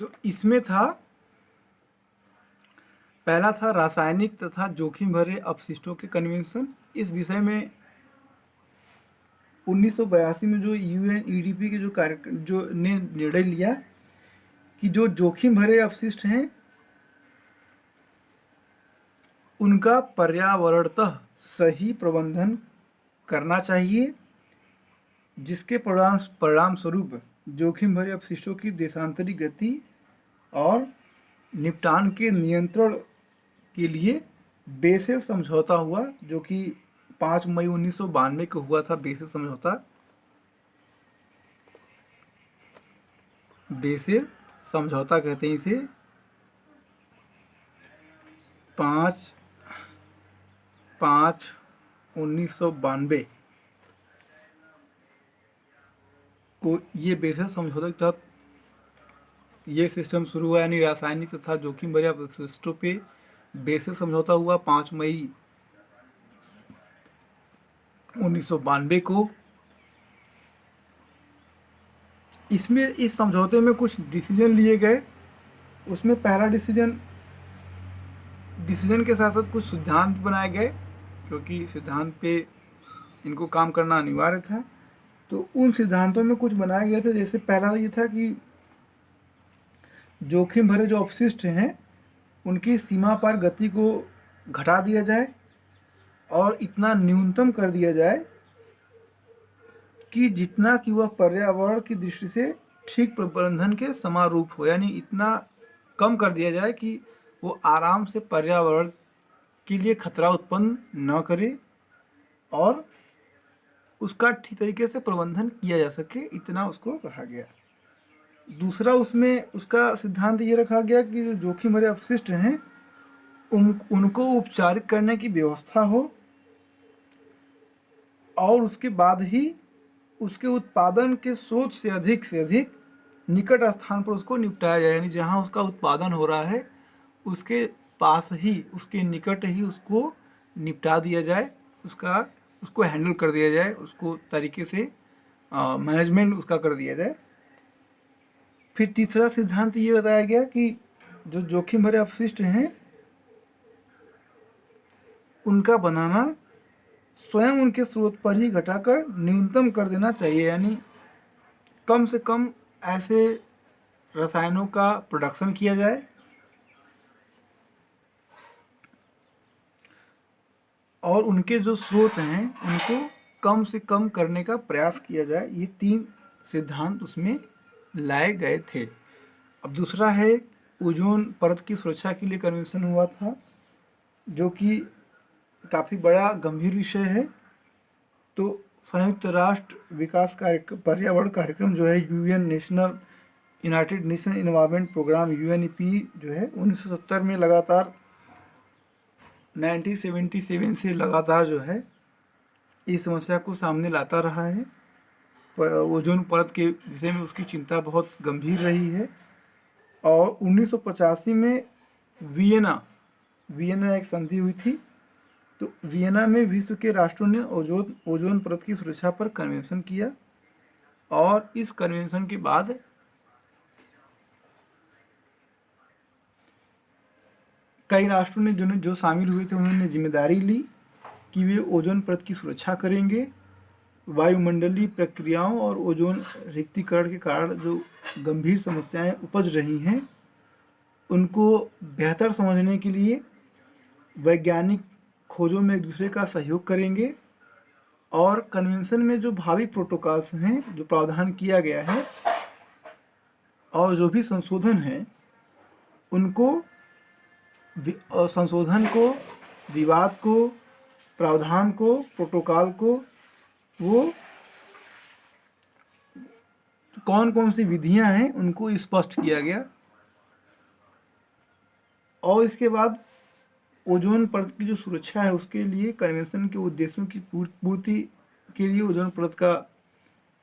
तो इसमें था, पहला था रासायनिक तथा जोखिम भरे अपशिष्टों के कन्वेंशन। इस विषय में 1982 में जो यूएनईडीपी के जो कार्य जो ने निर्णय लिया कि जो जोखिम भरे अपशिष्ट हैं उनका पर्यावरणतः सही प्रबंधन करना चाहिए, जिसके परिणाम स्वरूप जोखिम भरे अपशिष्टों की देशांतरी गति और निपटान के नियंत्रण के लिए बेसेल समझौता हुआ, जो कि 5 मई 1992 को हुआ था। बेसेल समझौता, बेसेल समझौता कहते हैं इसे। 5/5/1992 को ये बेसेल समझौते के तहत ये सिस्टम शुरू हुआ, यानी रासायनिक तथा जोखिम भरे अपशिष्टों पे बेसेल समझौता हुआ 5 मई 1992 को। इसमें इस समझौते में कुछ डिसीजन लिए गए। उसमें पहला डिसीजन के साथ साथ कुछ सिद्धांत बनाए गए, क्योंकि सिद्धांत पे इनको काम करना अनिवार्य था। तो उन सिद्धांतों में कुछ बनाए गए थे। जैसे पहला ये था कि जोखिम भरे जो अपशिष्ट हैं उनकी सीमा पार गति को घटा दिया जाए और इतना न्यूनतम कर दिया जाए कि जितना कि वह पर्यावरण की दृष्टि से ठीक प्रबंधन के समारूप हो, यानी इतना कम कर दिया जाए कि वो आराम से पर्यावरण के लिए खतरा उत्पन्न न करे और उसका ठीक तरीके से प्रबंधन किया जा सके, इतना उसको कहा गया। दूसरा उसमें उसका सिद्धांत ये रखा गया कि जो जोखिम भरे अपशिष्ट हैं उनको उपचारित करने की व्यवस्था हो और उसके बाद ही उसके उत्पादन के स्रोत से अधिक निकट स्थान पर उसको निपटाया जाए, यानी जहाँ उसका उत्पादन हो रहा है उसके पास ही, उसके निकट ही उसको निपटा दिया जाए, उसको हैंडल कर दिया जाए, उसको तरीके से मैनेजमेंट उसका कर दिया जाए। फिर तीसरा सिद्धांत ये बताया गया कि जो जोखिम भरे अपशिष्ट हैं उनका बनाना स्वयं उनके स्रोत पर ही घटाकर न्यूनतम कर देना चाहिए, यानी कम से कम ऐसे रसायनों का प्रोडक्शन किया जाए और उनके जो स्रोत हैं उनको कम से कम करने का प्रयास किया जाए। ये 3 सिद्धांत उसमें लाए गए थे। अब दूसरा है ओजोन परत की सुरक्षा के लिए कन्वेंशन हुआ था, जो कि काफ़ी बड़ा गंभीर विषय है। तो संयुक्त राष्ट्र विकास पर्यावरण कार्यक्रम जो है United Nation Environment Programme UNEP जो है 1970 में लगातार 1977 से लगातार जो है इस समस्या को सामने लाता रहा है। ओजोन परत के विषय में उसकी चिंता बहुत गंभीर रही है और 1985 में वियना एक संधि हुई थी। तो वियना में विश्व के राष्ट्रों ने ओजोन परत की सुरक्षा पर कन्वेंशन किया और इस कन्वेंशन के बाद कई राष्ट्रों ने जो शामिल हुए थे उन्होंने जिम्मेदारी ली कि वे ओजोन परत की सुरक्षा करेंगे। वायुमंडलीय प्रक्रियाओं और ओजोन रिक्तीकरण के कारण जो गंभीर समस्याएं उपज रही हैं उनको बेहतर समझने के लिए वैज्ञानिक खोजों में एक दूसरे का सहयोग करेंगे और कन्वेंशन में जो भावी प्रोटोकॉल्स हैं, जो प्रावधान किया गया है और जो भी संशोधन है उनको संशोधन को, विवाद को, प्रावधान को, प्रोटोकॉल को, वो कौन कौन सी विधियां हैं उनको स्पष्ट किया गया। और इसके बाद ओजोन परत की जो सुरक्षा है उसके लिए कन्वेंशन के उद्देश्यों की पूर्ति के लिए ओजोन परत का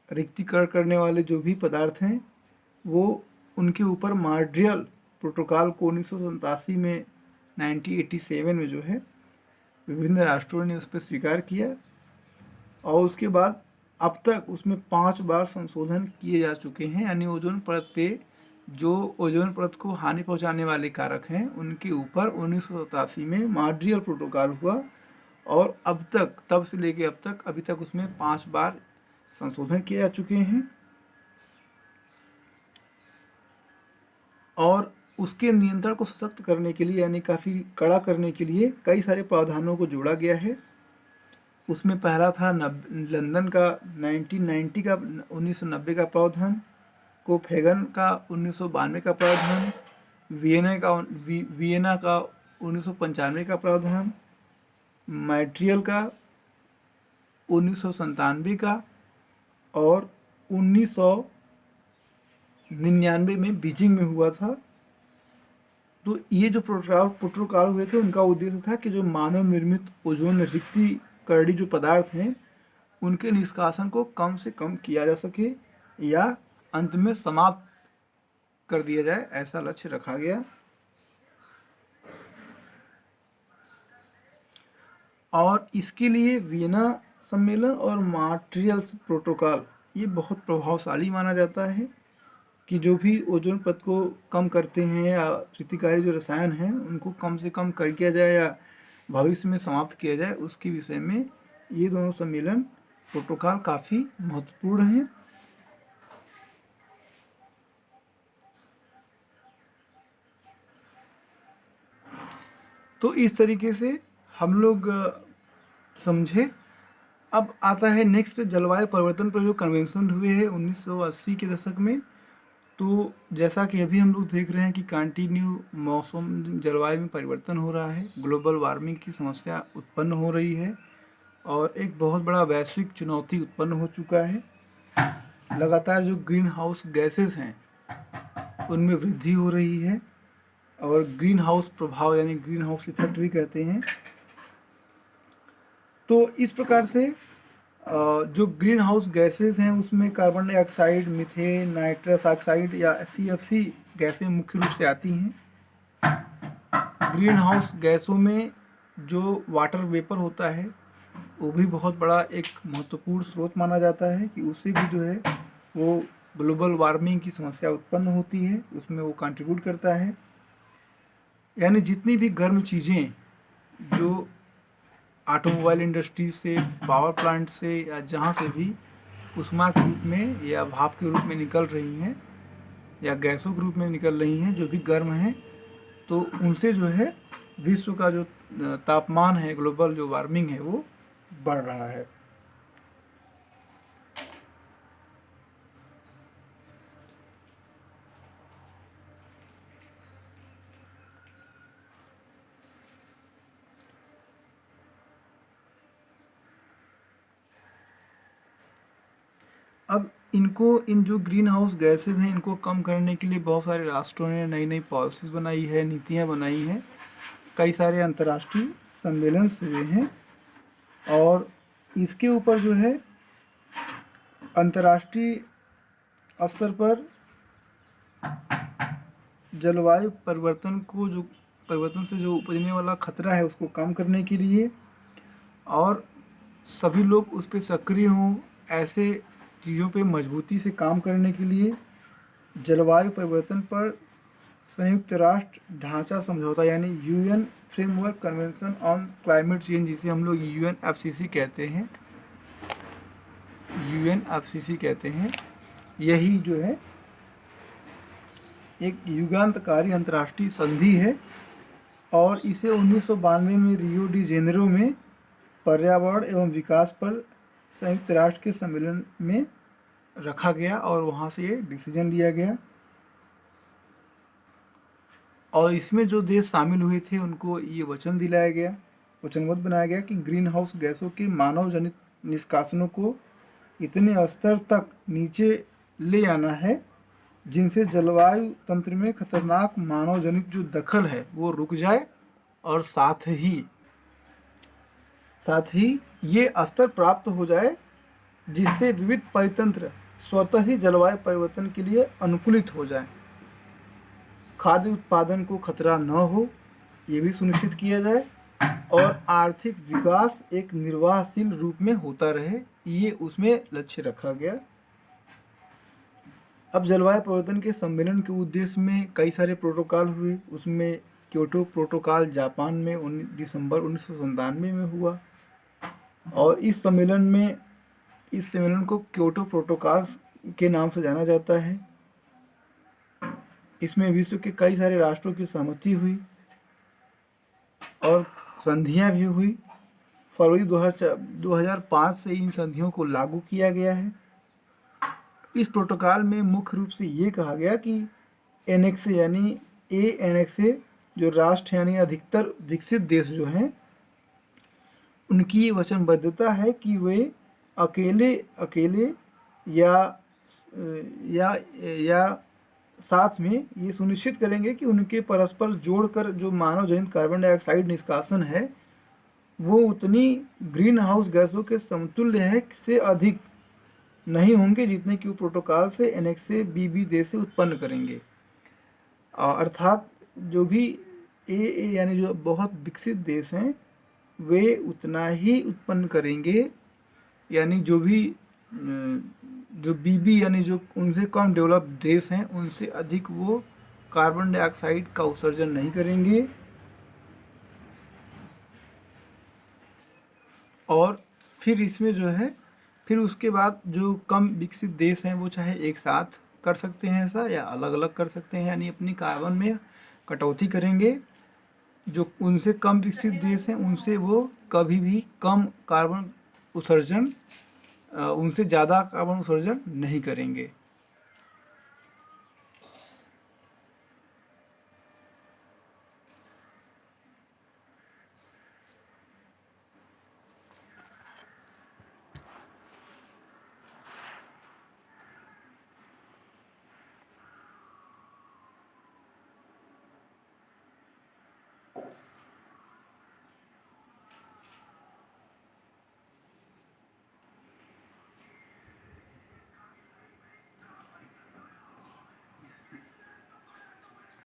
रिक्तीकरण करने वाले जो भी पदार्थ हैं वो उनके ऊपर मॉन्ट्रियल प्रोटोकॉल को 1987 में 1987 में जो है विभिन्न राष्ट्रों ने उस पर स्वीकार किया और उसके बाद अब तक उसमें 5 बार संशोधन किए जा चुके हैं, यानी ओजोन परत पे जो ओजोन परत को हानि पहुंचाने वाले कारक हैं उनके ऊपर 1987 में मॉन्ट्रियल प्रोटोकॉल हुआ, और अब तक, तब से लेके अब तक, अभी तक उसमें 5 बार संशोधन किए जा चुके हैं। और उसके नियंत्रण को सशक्त करने के लिए, यानी काफ़ी कड़ा करने के लिए कई सारे प्रावधानों को जोड़ा गया है। उसमें पहला था लंदन का 1990 का 1990 का प्रावधान, कोपेनहेगन का 1992 का प्रावधान, वियना का 1995 का प्रावधान, मॉन्ट्रियल का 1997 का, और 1999 में बीजिंग में हुआ था। तो ये जो प्रोटोकॉल हुए थे उनका उद्देश्य था कि जो मानव निर्मित ओजोन रिक्ति करड़ी जो पदार्थ हैं उनके निष्कासन को कम से कम किया जा सके या अंत में समाप्त कर दिया जाए, ऐसा लक्ष्य रखा गया। और इसके लिए वियना सम्मेलन और मॉन्ट्रियल प्रोटोकॉल ये बहुत प्रभावशाली माना जाता है कि जो भी ओजोन परत को कम करते हैं या क्षतिकारी जो रसायन हैं उनको कम से कम कर किया जाए या भविष्य में समाप्त किया जाए, उसके विषय में ये दोनों सम्मेलन प्रोटोकॉल काफ़ी महत्वपूर्ण हैं। तो इस तरीके से हम लोग समझे। अब आता है नेक्स्ट, जलवायु परिवर्तन पर जो कन्वेंशन हुए हैं 1980 के दशक में। तो जैसा कि अभी हम लोग देख रहे हैं कि कंटिन्यू मौसम जलवायु में परिवर्तन हो रहा है, ग्लोबल वार्मिंग की समस्या उत्पन्न हो रही है और एक बहुत बड़ा वैश्विक चुनौती उत्पन्न हो चुका है। लगातार जो ग्रीन हाउस गैसेस हैं उनमें वृद्धि हो रही है, और ग्रीन हाउस प्रभाव यानी ग्रीन हाउस इफेक्ट भी कहते हैं। तो इस प्रकार से जो ग्रीन हाउस गैसेस हैं उसमें carbon dioxide, methane, nitrous oxide या CFC गैसें मुख्य रूप से आती हैं। ग्रीन हाउस गैसों में जो वाटर वेपर होता है वो भी बहुत बड़ा एक महत्वपूर्ण स्रोत माना जाता है कि उससे भी जो है वो ग्लोबल वार्मिंग की समस्या उत्पन्न होती है, उसमें वो कंट्रीब्यूट करता है। यानी जितनी भी गर्म चीज़ें जो ऑटोमोबाइल इंडस्ट्री से, पावर प्लांट से या जहाँ से भी उष्मा के रूप में या भाप के रूप में निकल रही हैं या गैसों के रूप में निकल रही हैं जो भी गर्म हैं, तो उनसे जो है विश्व का जो तापमान है, ग्लोबल जो वार्मिंग है वो बढ़ रहा है। अब इन जो ग्रीन हाउस गैसेज हैं इनको कम करने के लिए बहुत सारे राष्ट्रों ने नई नई पॉलिसीज़ बनाई है, नीतियाँ बनाई हैं, कई सारे अंतर्राष्ट्रीय सम्मेलन हुए हैं। और इसके ऊपर जो है अंतर्राष्ट्रीय स्तर पर जलवायु परिवर्तन से जो उपजने वाला खतरा है उसको कम करने के लिए और सभी लोग उस पर सक्रिय हों, ऐसे चीज़ों पे मजबूती से काम करने के लिए जलवायु परिवर्तन पर संयुक्त राष्ट्र ढांचा समझौता यानी UN framework convention on climate change, जिसे हम लोग UNFCCC कहते हैं, यही जो है एक युगांतकारी अंतर्राष्ट्रीय संधि है। और इसे 1992 में रियो डी जेनेरो में पर्यावरण एवं विकास पर संयुक्त राष्ट्र के सम्मेलन में रखा गया और वहाँ से ये डिसीजन लिया गया। और इसमें जो देश शामिल हुए थे उनको ये वचनबद्ध बनाया गया कि ग्रीन हाउस गैसों के मानव जनित निष्कासनों को इतने स्तर तक नीचे ले आना है जिनसे जलवायु तंत्र में खतरनाक मानव जनित जो दखल है वो रुक जाए, और साथ ही ये स्तर प्राप्त हो जाए जिससे विविध परितंत्र स्वतः ही जलवायु परिवर्तन के लिए अनुकूलित हो जाए, खाद्य उत्पादन को खतरा न हो ये भी सुनिश्चित किया जाए, और आर्थिक विकास एक निर्वाहशील रूप में होता रहे, ये उसमें लक्ष्य रखा गया। अब जलवायु परिवर्तन के सम्मेलन के उद्देश्य में कई सारे प्रोटोकॉल हुए। उसमें क्योटो प्रोटोकॉल जापान में 19 दिसंबर 1997 में हुआ, और इस सम्मेलन को क्योटो प्रोटोकॉल के नाम से जाना जाता है। इसमें विश्व के कई सारे राष्ट्रों की सहमति हुई और संधियां भी हुई। फरवरी 2005 से इन संधियों को लागू किया गया है। इस प्रोटोकॉल में मुख्य रूप से ये कहा गया कि एनेक्से यानी एनेक्से जो राष्ट्र यानी अधिकतर विकसित देश जो हैं, उनकी ये वचनबद्धता है कि वे अकेले या साथ में ये सुनिश्चित करेंगे कि उनके परस्पर जोड़कर जो मानव जनित कार्बन डाइऑक्साइड निष्कासन है वो उतनी ग्रीन हाउस गैसों के समतुल्य है से अधिक नहीं होंगे जितने कि वो प्रोटोकॉल से एनेक्से बी देश से उत्पन्न करेंगे। अर्थात जो भी ए यानी जो बहुत विकसित देश हैं वे उतना ही उत्पन्न करेंगे, यानी जो बीबी यानी जो उनसे कम डेवलप देश हैं उनसे अधिक वो कार्बन डाइऑक्साइड का उत्सर्जन नहीं करेंगे। और फिर इसमें जो है फिर उसके बाद जो कम विकसित देश हैं वो चाहे एक साथ कर सकते हैं ऐसा या अलग अलग कर सकते हैं, यानी अपनी कार्बन में कटौती करेंगे। जो उनसे कम विकसित देश हैं उनसे वो कभी भी कम कार्बन उत्सर्जन उनसे ज़्यादा कार्बन उत्सर्जन नहीं करेंगे।